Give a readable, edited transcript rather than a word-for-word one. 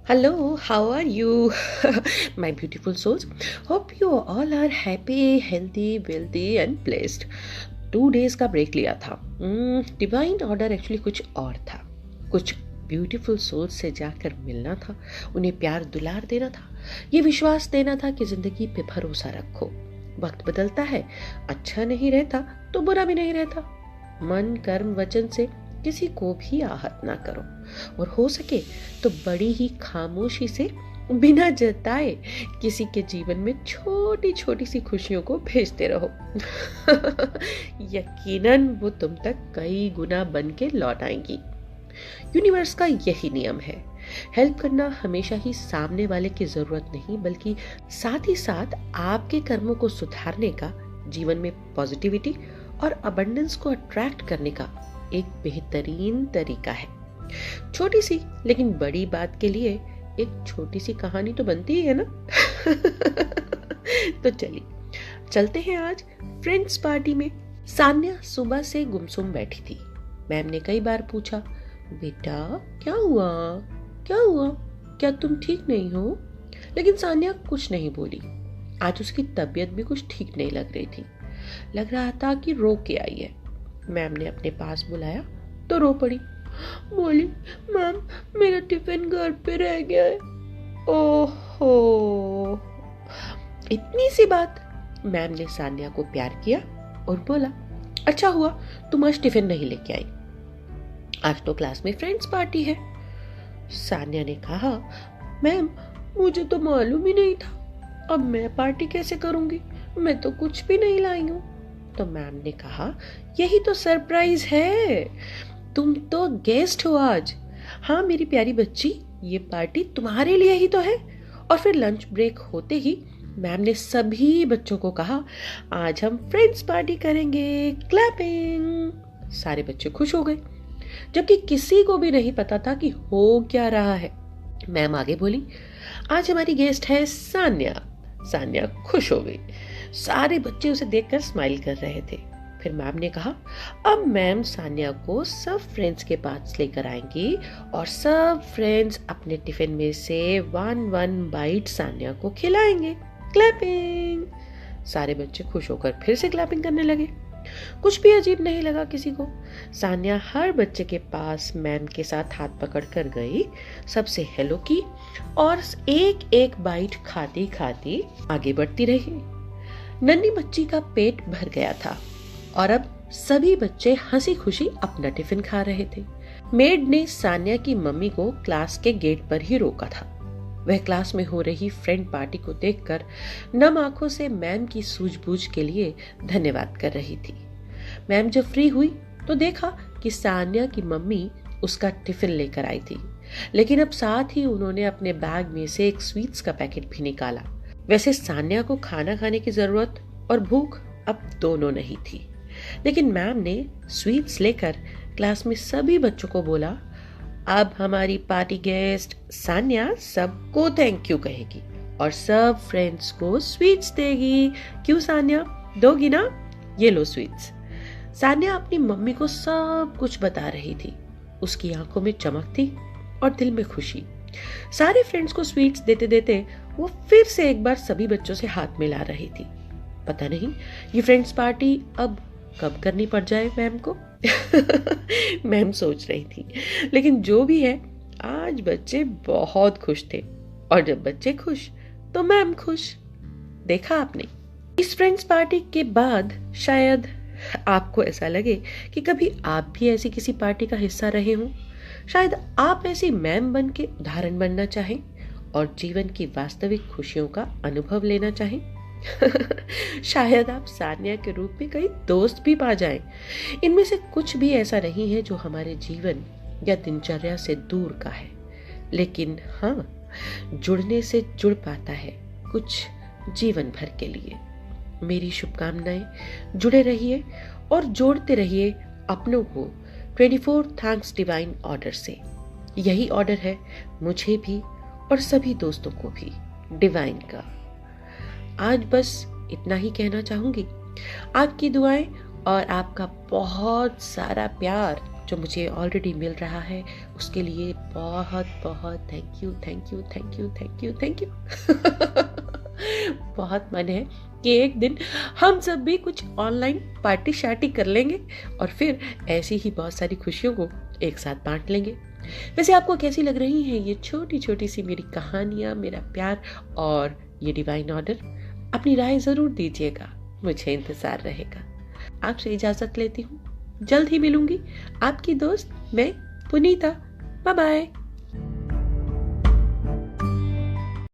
Hello, how are you? My beautiful souls. Hope you all are happy, healthy, wealthy and blessed. 2 days का break लिया था. Divine order actually कुछ और था. कुछ ब्यूटीफुल सोल्स से जाकर मिलना था, उन्हें प्यार दुलार देना था, ये विश्वास देना था कि जिंदगी पे भरोसा रखो. वक्त बदलता है, अच्छा नहीं रहता तो बुरा भी नहीं रहता. मन कर्म वचन से किसी को भी आहत ना करो और हो सके तो बड़ी ही खामोशी से बिना जताए किसी के जीवन में छोटी छोटी सी खुशियों को भेजते रहो. यकीनन वो तुम तक कई गुना बन के लौट आएंगी. यूनिवर्स का यही नियम है. हेल्प करना हमेशा ही सामने वाले की जरूरत नहीं, बल्कि साथ ही साथ आपके कर्मों को सुधारने का, जीवन में पॉजिटिविटी और अबंडेंस को अट्रैक्ट करने का एक बेहतरीन तरीका है. छोटी सी लेकिन बड़ी बात के लिए एक छोटी सी कहानी तो बनती ही है ना. तो चलिए चलते हैं आज फ्रेंड्स पार्टी में. सान्या सुबह से गुमसुम बैठी थी. मैम ने कई बार पूछा, बेटा क्या हुआ, क्या हुआ, क्या तुम ठीक नहीं हो? लेकिन सान्या कुछ नहीं बोली. आज उसकी तबीयत भी कुछ ठीक नहीं लग रही थी. लग रहा था कि रो के आई है. मैम ने अपने पास बुलाया तो रो पड़ी. बोली, मैम मेरा टिफिन घर पे रह गया है. ओहो, इतनी सी बात. मैम ने सान्या को प्यार किया और बोला, अच्छा हुआ तुम आज टिफिन नहीं लेके आई, आज तो क्लास में फ्रेंड्स पार्टी है. सान्या ने कहा, मैम मुझे तो मालूम ही नहीं था, अब मैं पार्टी कैसे करूंगी, मैं तो कुछ भी नहीं लाई हूं. तो मैम ने कहा, यही तो सरप्राइज है, तुम तो गेस्ट हो आज. हाँ मेरी प्यारी बच्ची, ये पार्टी तुम्हारे लिए ही तो है. और फिर लंच ब्रेक होते ही मैम ने सभी बच्चों को कहा, आज हम फ्रेंड्स पार्टी करेंगे, क्लैपिंग. सारे बच्चे खुश हो गए, जबकि किसी को भी नहीं पता था कि हो क्या रहा है. मैम आगे बोली, आज हमारी गेस्ट है सान्या. सान्या खुश हो गई. सारे बच्चे उसे देखकर स्माइल कर रहे थे. फिर मैम ने कहा, अब मैम सान्या को सब फ्रेंड्स के पास लेकर आएंगी और सब फ्रेंड्स अपने टिफिन में से 1 बाइट सान्या को खिलाएंगे. क्लैपिंग. सारे बच्चे खुश होकर फिर से क्लैपिंग करने लगे. कुछ भी अजीब नहीं लगा किसी को. सान्या हर बच्चे के पास मैम के साथ हाथ पकड़ कर गई, सबसे हेलो की और एक एक बाइट खाती खाती आगे बढ़ती रही. नन्ही बच्ची का पेट भर गया था और अब सभी बच्चे हंसी खुशी अपना टिफिन खा रहे थे. मेड ने सान्या की मम्मी को क्लास के गेट पर ही रोका था. वह क्लास में हो रही फ्रेंड पार्टी को देखकर नम आंखों से मैम की सूझबूझ के लिए धन्यवाद कर रही थी. मैम जब फ्री हुई तो देखा कि सान्या की मम्मी उसका टिफिन लेकर आई थी, लेकिन अब साथ ही उन्होंने अपने बैग में से एक स्वीट्स का पैकेट भी निकाला. वैसे सान्या को खाना खाने की जरूरत और भूख अब दोनों नहीं थी, लेकिन मैम ने स्वीट्स लेकर क्लास में सभी बच्चों को बोला, अब हमारी पार्टी गेस्ट सान्या सबको थैंक यू कहेगी और सब फ्रेंड्स को स्वीट्स देगी. क्यों सान्या, दोगी ना? ये लो स्वीट्स. सान्या अपनी मम्मी को सब कुछ बता रही थी. उसकी आंखों में चमक थी और दिल में खुशी. सारे फ्रेंड्स को स्वीट्स देते देते वो फिर से एक बार सभी बच्चों से हाथ मिला रही थी. पता नहीं ये फ्रेंड्स पार्टी अब कब करनी पड़ जाए मैम को. मैम सोच रही थी. लेकिन जो भी है, आज बच्चे बहुत खुश थे और जब बच्चे खुश तो मैम खुश. देखा आपने. इस फ्रेंड्स पार्टी के बाद शायद आपको ऐसा लगे कि कभी आप भी ऐसी किसी पार्टी का हिस्सा रहे हों. शायद आप ऐसी मैम बन के उदाहरण बनना चाहें और जीवन की वास्तविक खुशियों का अनुभव लेना चाहें. शायद आप सान्या के रूप में कई दोस्त भी पा जाएं. इनमें से कुछ भी ऐसा नहीं है जो हमारे जीवन या दिनचर्या से दूर का है, लेकिन हाँ, जुड़ने से जुड़ पाता है कुछ जीवन भर के लिए. मेरी शुभकामनाएं. जुड़े रहिए और जोड़ते रहिए अपनों को 24 थैंक्स डिवाइन ऑर्डर से. यही ऑर्डर है मुझे भी और सभी दोस्तों को भी डिवाइन का. आज बस इतना ही कहना चाहूंगी. आपकी दुआएं और आपका बहुत सारा प्यार जो जो मुझे ऑलरेडी मिल रहा है उसके लिए बहुत बहुत thank you thank you thank you thank you thank you. बहुत मन है कि एक दिन हम सब भी कुछ ऑनलाइन पार्टी शार्टी कर लेंगे और फिर ऐसी ही बहुत सारी खुशियों को एक साथ बांट लेंगे। वैसे आपको कैसी लग रही हैं ये छोटी छोटी सी मेरी कहानियां, मेरा प्यार और ये डिवाइन ऑर्डर? अपनी राय जरूर दीजिएगा, मुझे इंतजार रहेगा। आपसे इजाजत लेती हूँ, जल्द ही मिलूंगी। आपकी दोस्त मैं पुनीता। Bye bye.